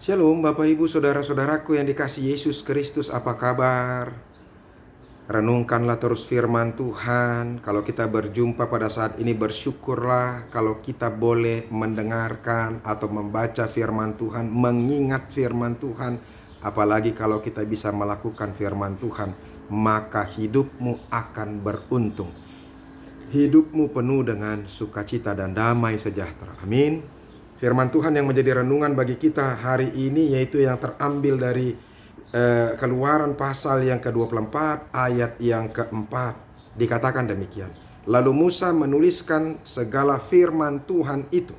Shalom Bapak Ibu Saudara-saudaraku yang dikasihi Yesus Kristus, apa kabar? Renungkanlah terus firman Tuhan. Kalau kita berjumpa pada saat ini, bersyukurlah kalau kita boleh mendengarkan atau membaca firman Tuhan, mengingat firman Tuhan. Apalagi kalau kita bisa melakukan firman Tuhan, maka hidupmu akan beruntung. Hidupmu penuh dengan sukacita dan damai sejahtera. Amin. Firman Tuhan yang menjadi renungan bagi kita hari ini yaitu yang terambil dari Keluaran pasal yang ke-24 ayat yang ke-4. Dikatakan demikian. Lalu Musa menuliskan segala firman Tuhan itu.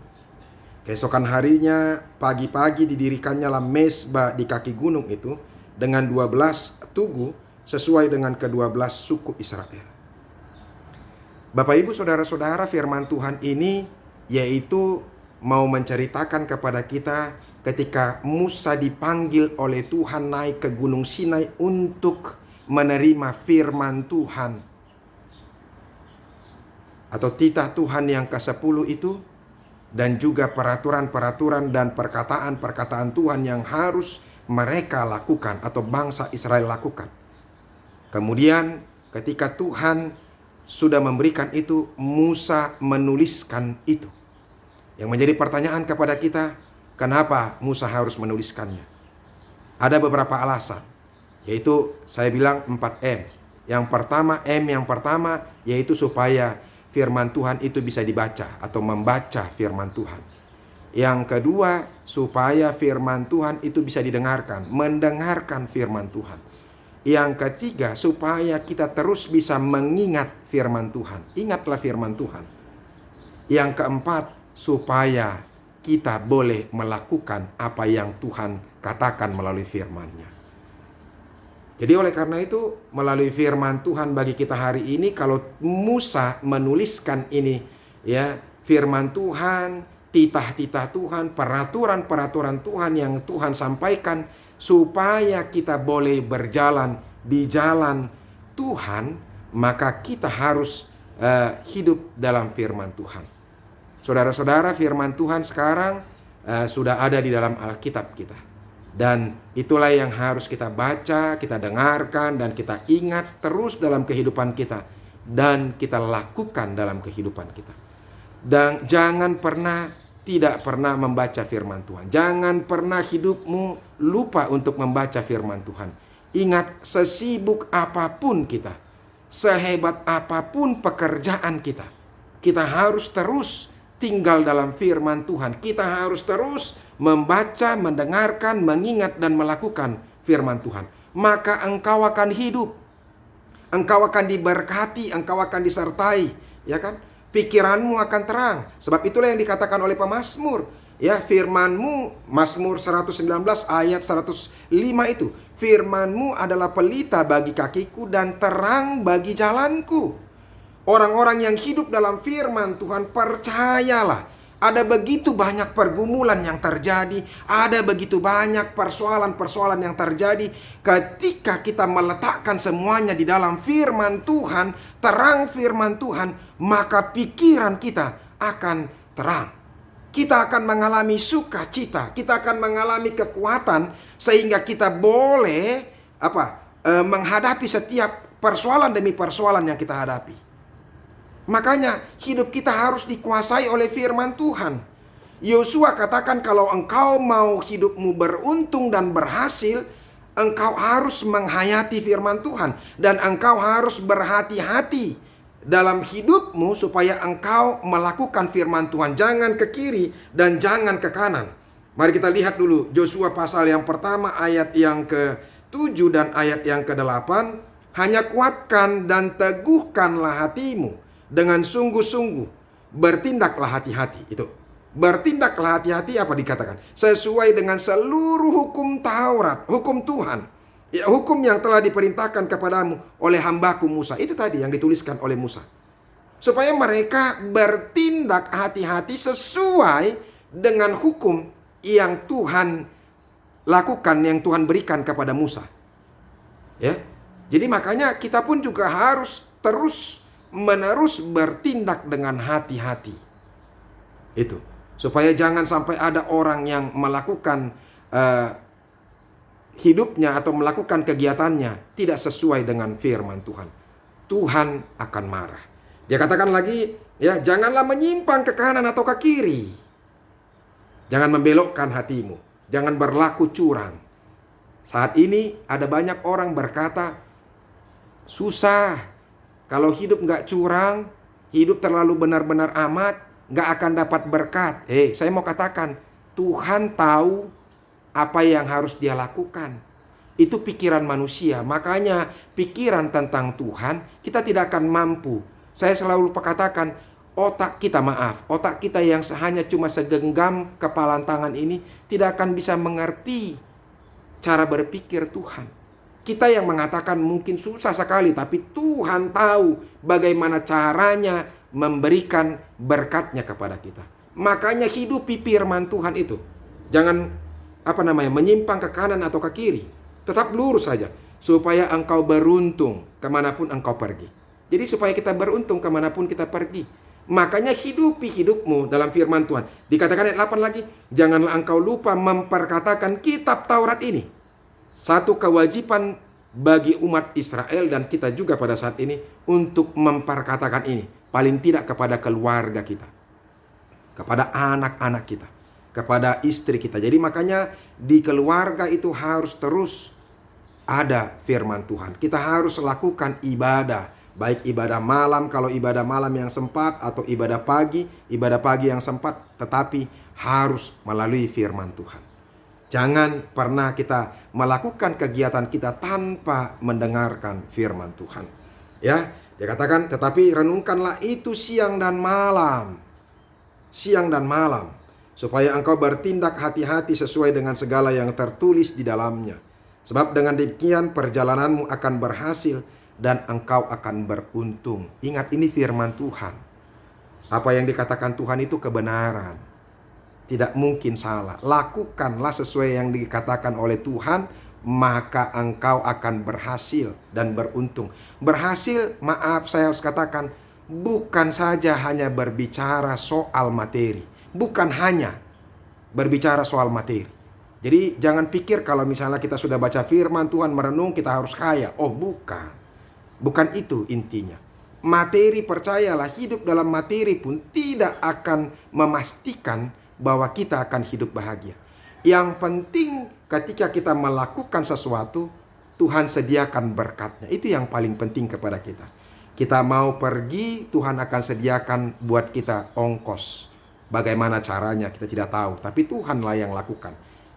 Keesokan harinya pagi-pagi didirikannya lah mezbah di kaki gunung itu dengan 12 tugu sesuai dengan ke-12 suku Israel. Bapak Ibu Saudara-saudara, firman Tuhan ini yaitu mau menceritakan kepada kita ketika Musa dipanggil oleh Tuhan naik ke Gunung Sinai untuk menerima firman Tuhan atau titah Tuhan yang ke-10 itu, dan juga peraturan-peraturan dan perkataan-perkataan Tuhan yang harus mereka lakukan atau bangsa Israel lakukan. Kemudian ketika Tuhan sudah memberikan itu, Musa menuliskan itu. Yang menjadi pertanyaan kepada kita, kenapa Musa harus menuliskannya? Ada beberapa alasan, yaitu saya bilang 4M. Yang pertama yaitu supaya firman Tuhan itu bisa dibaca atau membaca firman Tuhan. Yang kedua, supaya firman Tuhan itu bisa didengarkan, mendengarkan firman Tuhan. Yang ketiga, supaya kita terus bisa mengingat firman Tuhan. Ingatlah firman Tuhan. Yang keempat, supaya kita boleh melakukan apa yang Tuhan katakan melalui firman-Nya. Jadi oleh karena itu, melalui firman Tuhan bagi kita hari ini, kalau Musa menuliskan ini, ya, firman Tuhan, titah-titah Tuhan, peraturan-peraturan Tuhan yang Tuhan sampaikan, supaya kita boleh berjalan di jalan Tuhan, maka kita harus hidup dalam firman Tuhan. Saudara-saudara, firman Tuhan sekarang sudah ada di dalam Alkitab kita. Dan itulah yang harus kita baca, kita dengarkan, dan kita ingat terus dalam kehidupan kita. Dan kita lakukan dalam kehidupan kita. Dan jangan pernah tidak pernah membaca firman Tuhan. Jangan pernah hidupmu lupa untuk membaca firman Tuhan. Ingat, sesibuk apapun kita, sehebat apapun pekerjaan kita, kita harus terus tinggal dalam firman Tuhan. Kita harus terus membaca, mendengarkan, mengingat, dan melakukan firman Tuhan. Maka engkau akan hidup. Engkau akan diberkati, engkau akan disertai, ya kan? Pikiranmu akan terang. Sebab itulah yang dikatakan oleh pemazmur, ya, firman-Mu, Mazmur 119 ayat 105 itu, firman-Mu adalah pelita bagi kakiku dan terang bagi jalanku. Orang-orang yang hidup dalam firman Tuhan, percayalah, ada begitu banyak pergumulan yang terjadi, ada begitu banyak persoalan-persoalan yang terjadi. Ketika kita meletakkan semuanya di dalam firman Tuhan, terang firman Tuhan, maka pikiran kita akan terang. Kita akan mengalami sukacita, kita akan mengalami kekuatan, sehingga kita boleh menghadapi setiap persoalan demi persoalan yang kita hadapi. Makanya hidup kita harus dikuasai oleh firman Tuhan. Yosua katakan, kalau engkau mau hidupmu beruntung dan berhasil, engkau harus menghayati firman Tuhan. Dan engkau harus berhati-hati dalam hidupmu supaya engkau melakukan firman Tuhan. Jangan ke kiri dan jangan ke kanan. Mari kita lihat dulu Yosua pasal yang pertama ayat yang ke-7 dan ayat yang ke-8. Hanya kuatkan dan teguhkanlah hatimu dengan sungguh-sungguh, bertindaklah hati-hati. Itu bertindaklah hati-hati, apa dikatakan? Sesuai dengan seluruh hukum Taurat, hukum Tuhan, ya, hukum yang telah diperintahkan kepadamu oleh hambaku Musa. Itu tadi yang dituliskan oleh Musa, supaya mereka bertindak hati-hati sesuai dengan hukum yang Tuhan lakukan, yang Tuhan berikan kepada Musa. Ya, jadi makanya kita pun juga harus terus menerus bertindak dengan hati-hati. Itu supaya jangan sampai ada orang yang melakukan eh, hidupnya atau melakukan kegiatannya tidak sesuai dengan firman Tuhan, Tuhan akan marah. Dia katakan lagi, ya, janganlah menyimpang ke kanan atau ke kiri. Jangan membelokkan hatimu, jangan berlaku curang. Saat ini ada banyak orang berkata, susah, kalau hidup nggak curang, hidup terlalu benar-benar amat, nggak akan dapat berkat. Saya mau katakan, Tuhan tahu apa yang harus dia lakukan. Itu pikiran manusia. Makanya pikiran tentang Tuhan kita tidak akan mampu. Saya selalu katakan, otak kita yang hanya cuma segenggam kepalan tangan ini tidak akan bisa mengerti cara berpikir Tuhan. Kita yang mengatakan mungkin susah sekali, tapi Tuhan tahu bagaimana caranya memberikan berkatnya kepada kita. Makanya hidupi firman Tuhan itu. Jangan menyimpang ke kanan atau ke kiri. Tetap lurus saja, supaya engkau beruntung kemanapun engkau pergi. Jadi supaya kita beruntung kemanapun kita pergi. Makanya hidupi hidupmu dalam firman Tuhan. Dikatakan ayat 8 lagi, janganlah engkau lupa memperkatakan kitab Taurat ini. Satu kewajiban bagi umat Israel dan kita juga pada saat ini untuk memperkatakan ini. Paling tidak kepada keluarga kita, kepada anak-anak kita, kepada istri kita. Jadi makanya di keluarga itu harus terus ada firman Tuhan. Kita harus lakukan ibadah, baik ibadah malam kalau ibadah malam yang sempat, atau ibadah pagi yang sempat, tetapi harus melalui firman Tuhan. Jangan pernah kita melakukan kegiatan kita tanpa mendengarkan firman Tuhan. Ya, dia katakan, tetapi renungkanlah itu siang dan malam. Siang dan malam, supaya engkau bertindak hati-hati sesuai dengan segala yang tertulis di dalamnya. Sebab dengan demikian perjalananmu akan berhasil dan engkau akan beruntung. Ingat, ini firman Tuhan. Apa yang dikatakan Tuhan itu kebenaran. Tidak mungkin salah. Lakukanlah sesuai yang dikatakan oleh Tuhan, maka engkau akan berhasil dan beruntung. Berhasil, saya harus katakan, bukan saja hanya berbicara soal materi. Bukan hanya berbicara soal materi. Jadi jangan pikir kalau misalnya kita sudah baca firman Tuhan, merenung, kita harus kaya. Oh, bukan. Bukan itu intinya. Materi, percayalah, hidup dalam materi pun tidak akan memastikan bahwa kita akan hidup bahagia. Yang penting ketika kita melakukan sesuatu, Tuhan sediakan berkatnya. Itu yang paling penting kepada kita. Kita mau pergi, Tuhan akan sediakan buat kita ongkos. Bagaimana caranya kita tidak tahu, tapi Tuhanlah yang lakukan.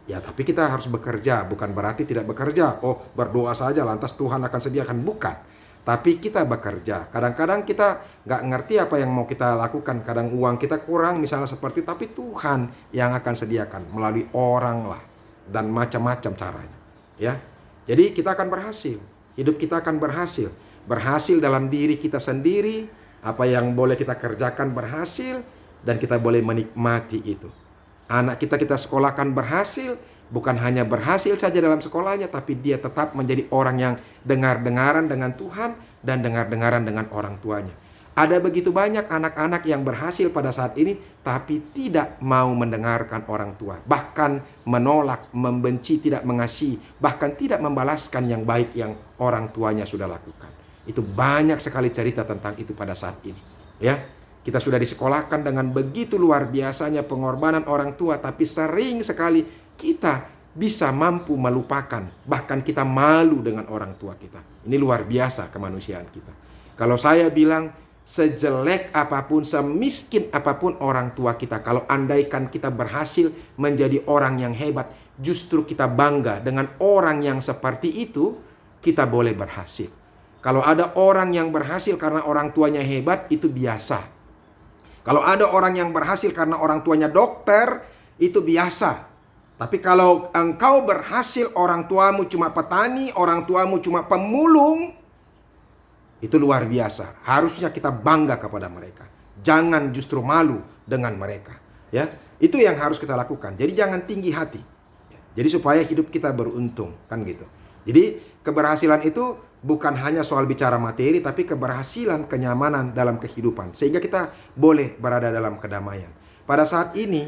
Ya, tapi kita harus bekerja, bukan berarti tidak bekerja. Oh, berdoa saja lantas Tuhan akan sediakan, bukan. Tapi kita bekerja. Kadang-kadang kita nggak ngerti apa yang mau kita lakukan. Kadang uang kita kurang misalnya seperti, tapi Tuhan yang akan sediakan melalui orang lah dan macam-macam caranya. Ya, jadi kita akan berhasil. Hidup kita akan berhasil. Berhasil dalam diri kita sendiri. Apa yang boleh kita kerjakan berhasil dan kita boleh menikmati itu. Anak kita sekolahkan berhasil, bukan hanya berhasil saja dalam sekolahnya, tapi dia tetap menjadi orang yang dengar-dengaran dengan Tuhan dan dengar-dengaran dengan orang tuanya. Ada begitu banyak anak-anak yang berhasil pada saat ini, tapi tidak mau mendengarkan orang tua. Bahkan menolak, membenci, tidak mengasihi, bahkan tidak membalaskan yang baik yang orang tuanya sudah lakukan. Itu banyak sekali cerita tentang itu pada saat ini. Ya, kita sudah disekolahkan dengan begitu luar biasanya pengorbanan orang tua, tapi sering sekali kita bisa mampu melupakan, bahkan kita malu dengan orang tua kita. Ini luar biasa kemanusiaan kita. Kalau saya bilang, sejelek apapun, semiskin apapun orang tua kita, kalau andaikan kita berhasil menjadi orang yang hebat, justru kita bangga dengan orang yang seperti itu, kita boleh berhasil. Kalau ada orang yang berhasil karena orang tuanya hebat, itu biasa. Kalau ada orang yang berhasil karena orang tuanya dokter, itu biasa. Tapi kalau engkau berhasil, orang tuamu cuma petani, orang tuamu cuma pemulung, itu luar biasa. Harusnya kita bangga kepada mereka. Jangan justru malu dengan mereka. Ya, itu yang harus kita lakukan. Jadi jangan tinggi hati. Jadi supaya hidup kita beruntung, kan gitu. Jadi keberhasilan itu bukan hanya soal bicara materi, tapi keberhasilan, kenyamanan dalam kehidupan. Sehingga kita boleh berada dalam kedamaian. Pada saat ini,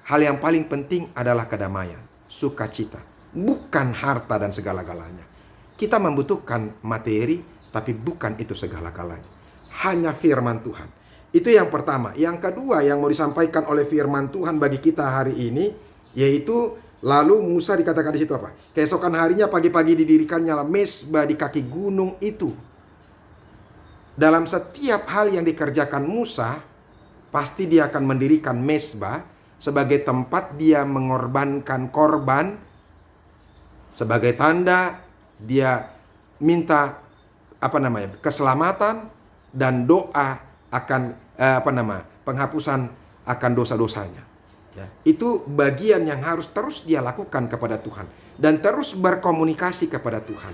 hal yang paling penting adalah kedamaian. sukacita, bukan harta dan segala-galanya. Kita membutuhkan materi, tapi bukan itu segala-galanya. Hanya firman Tuhan. Itu yang pertama. Yang kedua yang mau disampaikan oleh firman Tuhan bagi kita hari ini, yaitu lalu Musa dikatakan di situ apa? Keesokan harinya pagi-pagi didirikannya mezbah di kaki gunung itu. Dalam setiap hal yang dikerjakan Musa, pasti dia akan mendirikan mezbah sebagai tempat dia mengorbankan korban, sebagai tanda dia minta keselamatan dan doa akan penghapusan akan dosa-dosanya. Ya, itu bagian yang harus terus dia lakukan kepada Tuhan dan terus berkomunikasi kepada Tuhan.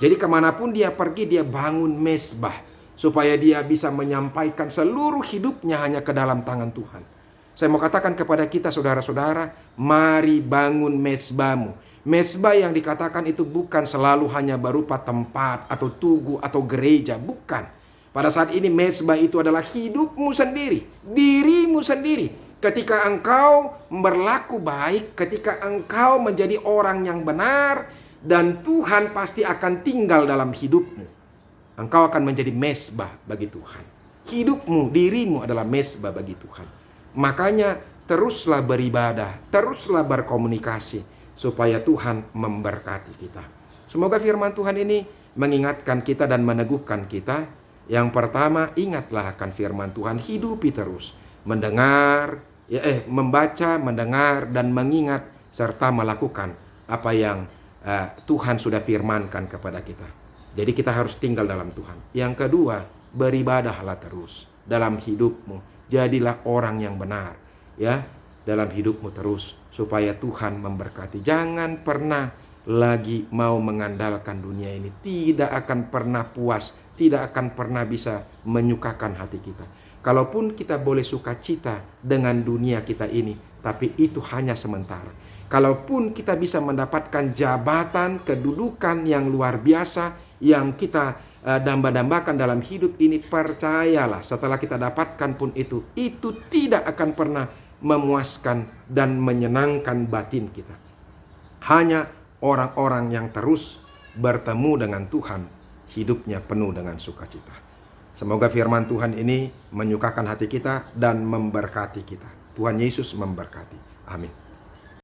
Jadi kemanapun dia pergi, dia bangun mezbah supaya dia bisa menyampaikan seluruh hidupnya hanya ke dalam tangan Tuhan. Saya mau katakan kepada kita saudara-saudara, mari bangun mezbahmu. Mezbah yang dikatakan itu bukan selalu hanya berupa tempat atau tugu atau gereja, bukan. Pada saat ini mezbah itu adalah hidupmu sendiri, dirimu sendiri. Ketika engkau berlaku baik, ketika engkau menjadi orang yang benar, dan Tuhan pasti akan tinggal dalam hidupmu. Engkau akan menjadi mezbah bagi Tuhan. Hidupmu, dirimu adalah mezbah bagi Tuhan. Makanya teruslah beribadah, teruslah berkomunikasi, supaya Tuhan memberkati kita. Semoga firman Tuhan ini mengingatkan kita dan meneguhkan kita. Yang pertama, ingatlah akan firman Tuhan, hidupi terus. Membaca, mendengar, dan mengingat, serta melakukan apa yang Tuhan sudah firmankan kepada kita. Jadi kita harus tinggal dalam Tuhan. Yang kedua, beribadahlah terus dalam hidupmu. Jadilah orang yang benar, ya, dalam hidupmu terus, supaya Tuhan memberkati. Jangan pernah lagi mau mengandalkan dunia ini. Tidak akan pernah puas, tidak akan pernah bisa menyukakan hati kita. Kalaupun kita boleh sukacita dengan dunia kita ini, tapi itu hanya sementara. Kalaupun kita bisa mendapatkan jabatan, kedudukan yang luar biasa yang kita damba-dambakan dalam hidup ini, percayalah setelah kita dapatkan pun itu tidak akan pernah memuaskan dan menyenangkan batin kita. Hanya orang-orang yang terus bertemu dengan Tuhan, hidupnya penuh dengan sukacita. Semoga firman Tuhan ini menyukakan hati kita dan memberkati kita. Tuhan Yesus memberkati. Amin.